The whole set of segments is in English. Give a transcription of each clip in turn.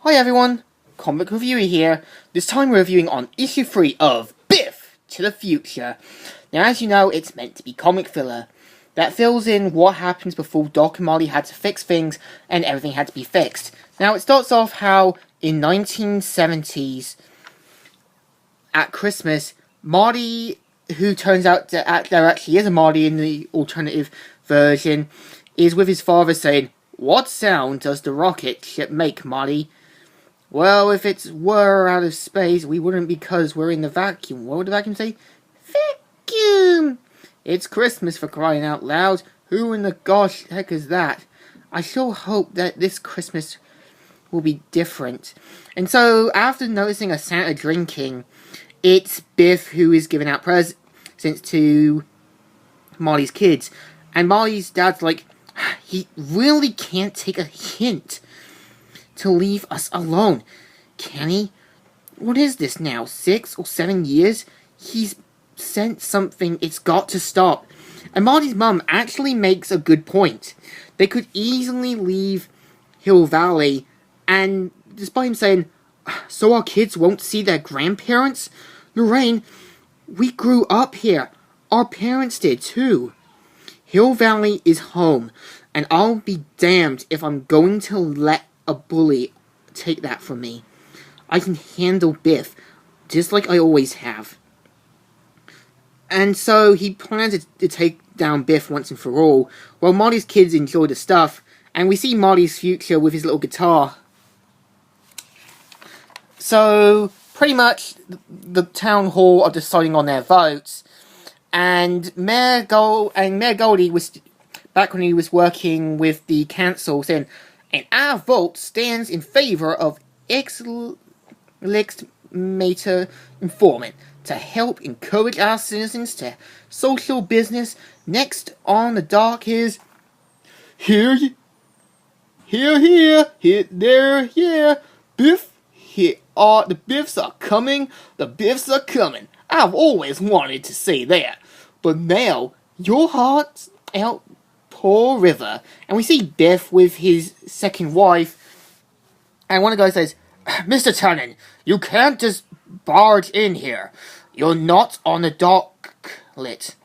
Hi everyone, Comic Reviewer here. This time we're reviewing on issue 3 of Biff to the Future. Now as you know, it's meant to be comic filler. That fills in what happens before Doc and Marty had to fix things and everything had to be fixed. Now it starts off how in 1970s, at Christmas, Marty, who turns out that there actually is a Marty in the alternative version, is with his father saying, "What sound does the rocket ship make, Marty?" "Well, if it were out of space, we wouldn't because we're in the vacuum." What would the vacuum say? Vacuum! It's Christmas, for crying out loud. Who in the gosh heck is that? I sure hope that this Christmas will be different. And so, after noticing a Santa drinking, it's Biff who is giving out presents to Marty's kids. And Marty's dad's like, he really can't take a hint to leave us alone, can he? What is this now, 6 or 7 years? He's sent something, it's got to stop. And Marty's mum actually makes a good point. They could easily leave Hill Valley, and despite him saying, "So our kids won't see their grandparents?" Lorraine, we grew up here. Our parents did too. Hill Valley is home, and I'll be damned if I'm going to let a bully take that from me. I can handle Biff, just like I always have. And so he plans to take down Biff once and for all, while Marty's kids enjoy the stuff, and we see Marty's future with his little guitar. So, pretty much, the town hall are deciding on their votes, and Mayor Goldie was, back when he was working with the council, saying, "And our vote stands in favor of Mater Informant to help encourage our citizens to social business. Next on the dock is here, there, yeah, Biff. Here are the Biffs are coming. The Biffs are coming. I've always wanted to say that, but now your heart's out Poor River." And we see Biff with his second wife, and one of the guys says, "Mr. Tannen, you can't just barge in here. You're not on the docklet."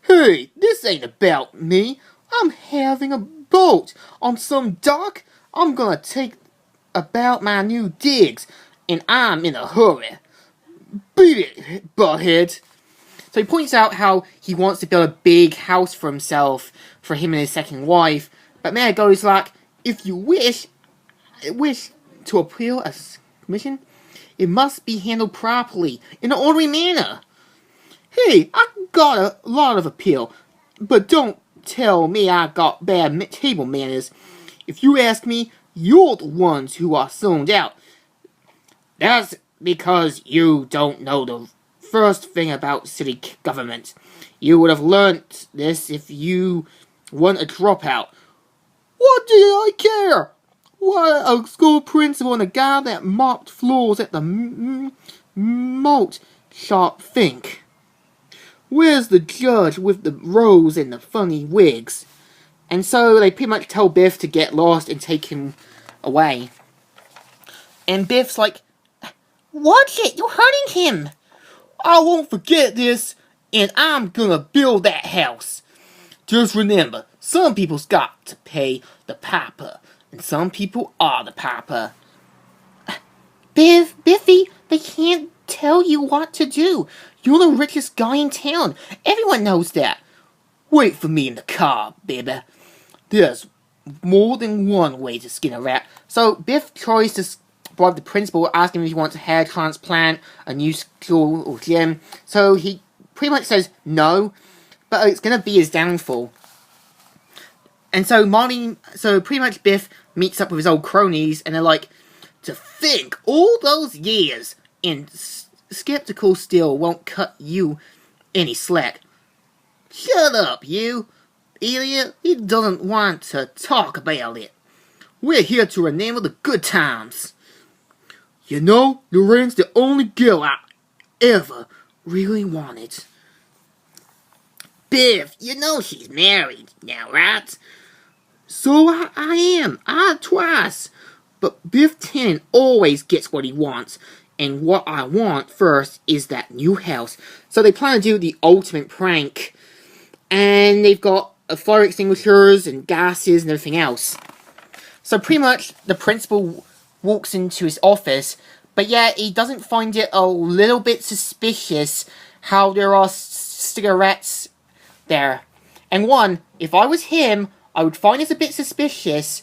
"Hey, this ain't about me. I'm having a boat on some dock. I'm gonna take about my new digs, and I'm in a hurry. Beat it, butthead." So he points out how he wants to build a big house for himself, for him and his second wife. But Mayor Goldie's like, "If you wish to appeal a commission, it must be handled properly, in an orderly manner." "Hey, I got a lot of appeal, but don't tell me I got bad table manners. If you ask me, you're the ones who are zoned out. That's because you don't know the first thing about city government. You would have learnt this if you weren't a dropout." "What do I care? What a school principal and a guy that mopped floors at the malt shop think. Where's the judge with the rose and the funny wigs?" And so they pretty much tell Biff to get lost and take him away. And Biff's like, "Watch it, you're hurting him." "I won't forget this, and I'm gonna build that house. Just remember, some people's got to pay the piper, and some people are the piper." Biffy, they can't tell you what to do. You're the richest guy in town. Everyone knows that. Wait for me in the car, baby. There's more than one way to skin a rat. So Biff tries to bribe the principal, asking if he wants a hair transplant, a new school or gym. So he pretty much says no, but it's gonna be his downfall. And so pretty much Biff meets up with his old cronies, and they're like, "To think, all those years, and skeptical still won't cut you any slack." "Shut up, you idiot. He doesn't want to talk about it. We're here to remember the good times. You know, Lorraine's the only girl I ever really wanted." "Biff, you know she's married now, right?" "So I am. Twice. But Biff Tannen always gets what he wants. And what I want first is that new house. So they plan to do the ultimate prank. And they've got fire extinguishers and gases and everything else. So pretty much the principal walks into his office. But yeah, he doesn't find it a little bit suspicious how there are cigarettes there. And one, if I was him, I would find this a bit suspicious.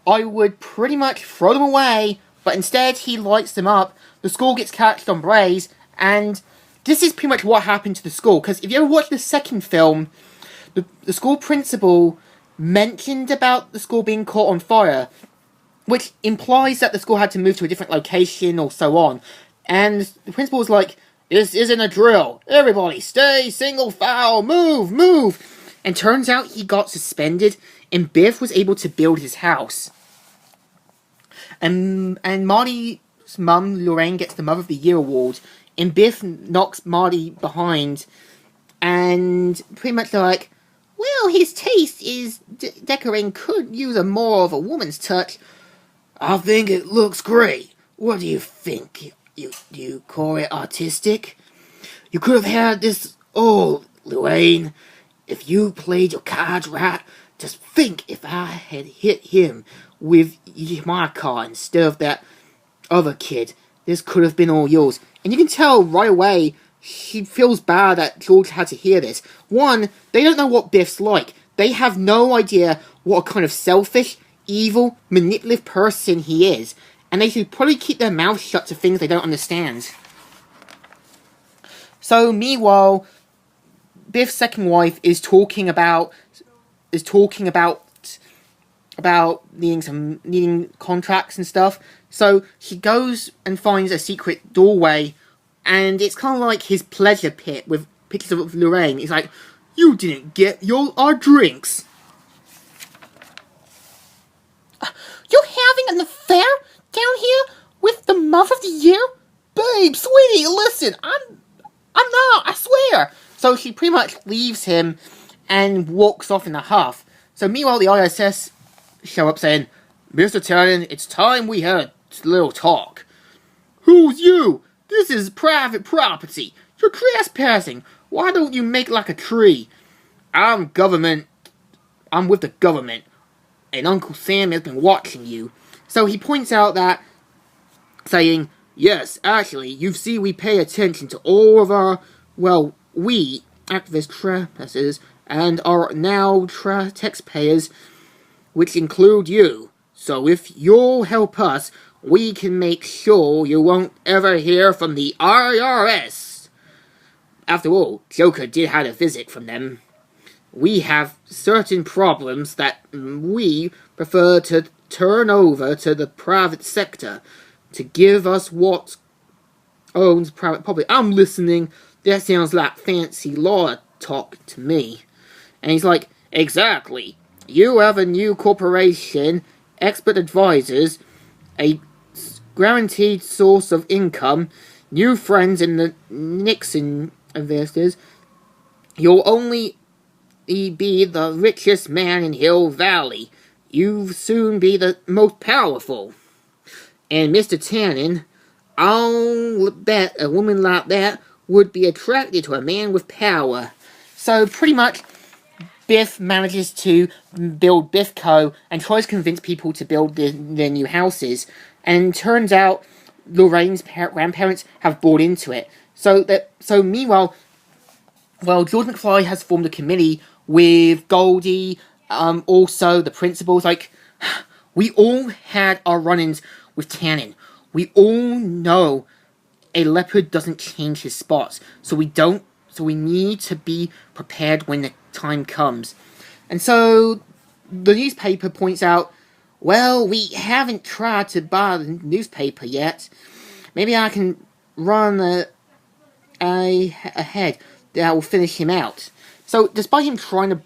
I would pretty much throw them away, but instead he lights them up. The school gets catched on blaze, and this is pretty much what happened to the school. Because if you ever watch the second film, the school principal mentioned about the school being caught on fire, which implies that the school had to move to a different location or so on. And the principal was like, "This isn't a drill. Everybody stay single file. Move, move." And turns out he got suspended, and Biff was able to build his house. And Marty's mum, Lorraine, gets the Mother of the Year award, and Biff knocks Marty behind, and pretty much they're like, "Well, his taste is decorating could use a more of a woman's touch." "I think it looks great. What do you think? You call it artistic? You could have had this old, Lorraine. If you played your cards right, just think if I had hit him with my car instead of that other kid. This could have been all yours." And you can tell right away she feels bad that George had to hear this. One, they don't know what Biff's like. They have no idea what a kind of selfish, evil, manipulative person he is. And they should probably keep their mouths shut to things they don't understand. So, meanwhile, Biff's second wife is talking about needing contracts and stuff. So she goes and finds a secret doorway, and it's kind of like his pleasure pit with pictures of Lorraine. He's like, "You didn't get our drinks." "You're having an affair down here with the Mother of the Year?" "Babe, sweetie, listen, I'm not, I swear." So she pretty much leaves him and walks off in a huff. So meanwhile, the ISS show up saying, "Mr. Tannen, it's time we had a little talk." "Who's you? This is private property. You're trespassing. Why don't you make like a tree?" I'm with the government, and Uncle Sam has been watching you." So he points out that, saying, "Yes, actually, you see we pay attention to all of our, we, activist trespassers, and are now taxpayers, which include you. So if you'll help us, we can make sure you won't ever hear from the IRS. After all, Joker did have a visit from them. We have certain problems that we prefer to turn over to the private sector to give us what owns private property." "I'm listening. That sounds like fancy law talk to me." And he's like, "Exactly. You have a new corporation, expert advisors, a guaranteed source of income, new friends in the Nixon investors. You'll only be the richest man in Hill Valley. You'll soon be the most powerful. And Mr. Tannen, I'll bet a woman like that would be attracted to a man with power." So pretty much, Biff manages to build Biff Co. and tries to convince people to build their new houses. And turns out Lorraine's grandparents have bought into it. So meanwhile, George McFly has formed a committee with Goldie, also the principals. Like, we all had our run-ins with Tannen. We all know a leopard doesn't change his spots. So we need to be prepared when the time comes. And so the newspaper points out, "Well, we haven't tried to buy the newspaper yet. Maybe I can run ahead that will finish him out." So despite him trying to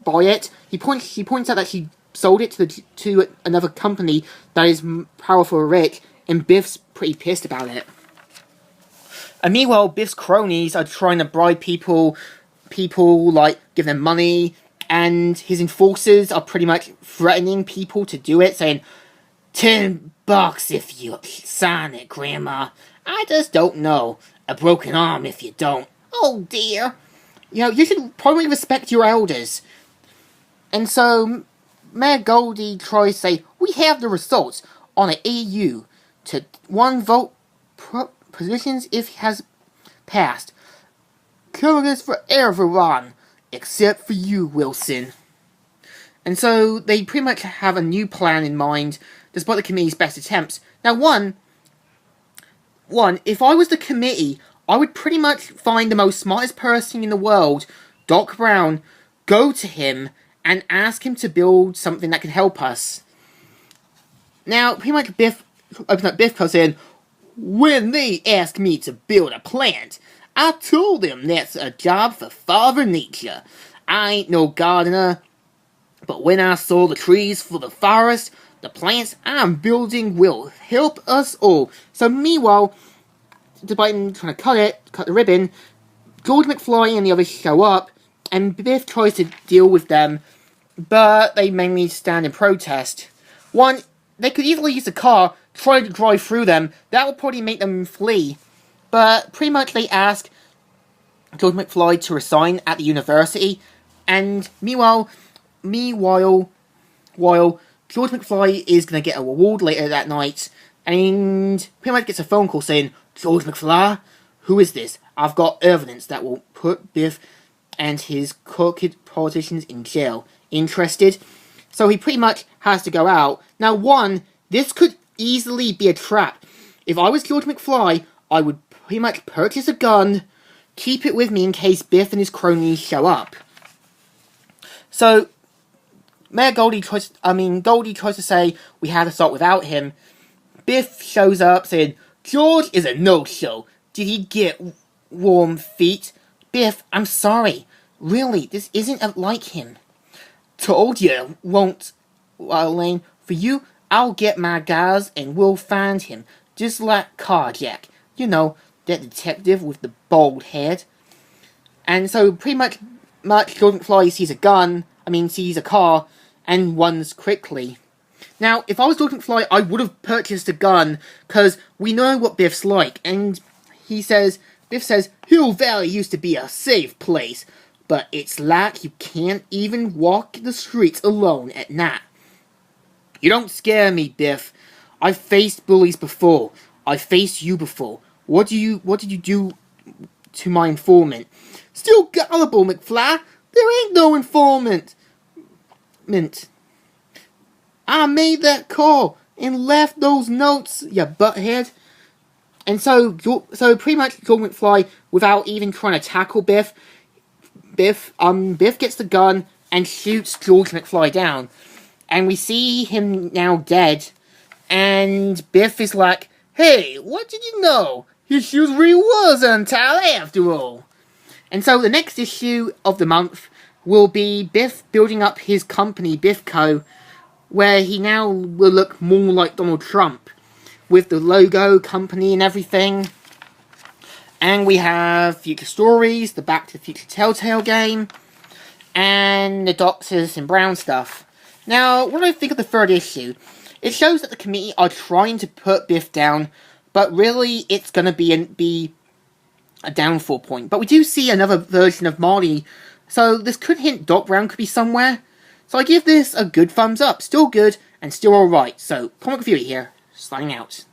buy it, he points out that he sold it to another company that is powerful or rich, and Biff's pretty pissed about it. And meanwhile, Biff's cronies are trying to bribe people like give them money, and his enforcers are pretty much threatening people to do it, saying, $10 if you sign it, Grandma. I just don't know. A broken arm if you don't. Oh dear. You should probably respect your elders. And so, Mayor Goldie tries to say, we have the results on an EU to 1 vote positions if he has passed. Cover for everyone, except for you, Wilson. And so, they pretty much have a new plan in mind, despite the committee's best attempts. Now, one, if I was the committee, I would pretty much find the most smartest person in the world, Doc Brown, go to him, and ask him to build something that can help us. Now, pretty much Biff comes in, when they asked me to build a plant, I told them that's a job for Father Nature. I ain't no gardener, but when I saw the trees for the forest, the plants I'm building will help us all. So meanwhile, despite trying to cut the ribbon, George McFly and the others show up, and Biff tries to deal with them, but they mainly stand in protest. One, they could easily use a car, try to drive through them. That would probably make them flee. But pretty much they ask George McFly to resign at the university, and meanwhile, George McFly is going to get a reward later that night, and pretty much gets a phone call saying, George McFly, who is this? I've got evidence that will put Biff and his crooked politicians in jail. Interested? So he pretty much has to go out. Now, one, this could easily be a trap. If I was George McFly, I would pretty much purchase a gun, keep it with me in case Biff and his cronies show up. So, Goldie tries to say we had to start without him. Biff shows up saying, George is a no-show. Did he get warm feet? Biff, I'm sorry. Really, this isn't like him. Told you, won't, Lane. For you, I'll get my guys and we'll find him. Just like Carjack. You know, that detective with the bald head. And so, pretty much George McFly sees a car, and runs quickly. Now, if I was George McFly, I would have purchased a gun, because we know what Biff's like, and Biff says, Hill Valley used to be a safe place, but it's like you can't even walk the streets alone at night. You don't scare me, Biff. I've faced bullies before. I've faced you before. What did you do to my informant? Still gullible, McFly. There ain't no informant. I made that call and left those notes, you butthead. And so pretty much George McFly, without even trying to tackle Biff gets the gun and shoots George McFly down. And we see him now dead. And Biff is like, hey, what did you know? His shoes really was untied after all. And so the next issue of the month will be Biff building up his company, Biff Co., where he now will look more like Donald Trump, with the logo, company, and everything. And we have future stories, the Back to the Future Telltale game, and the Doctors and Brown stuff. Now, what do I think of the third issue? It shows that the committee are trying to put Biff down, but really it's going to be a downfall point. But we do see another version of Marty, so this could hint Doc Brown could be somewhere. So I give this a good thumbs up. Still good and still alright. So, Comic Review here, signing out.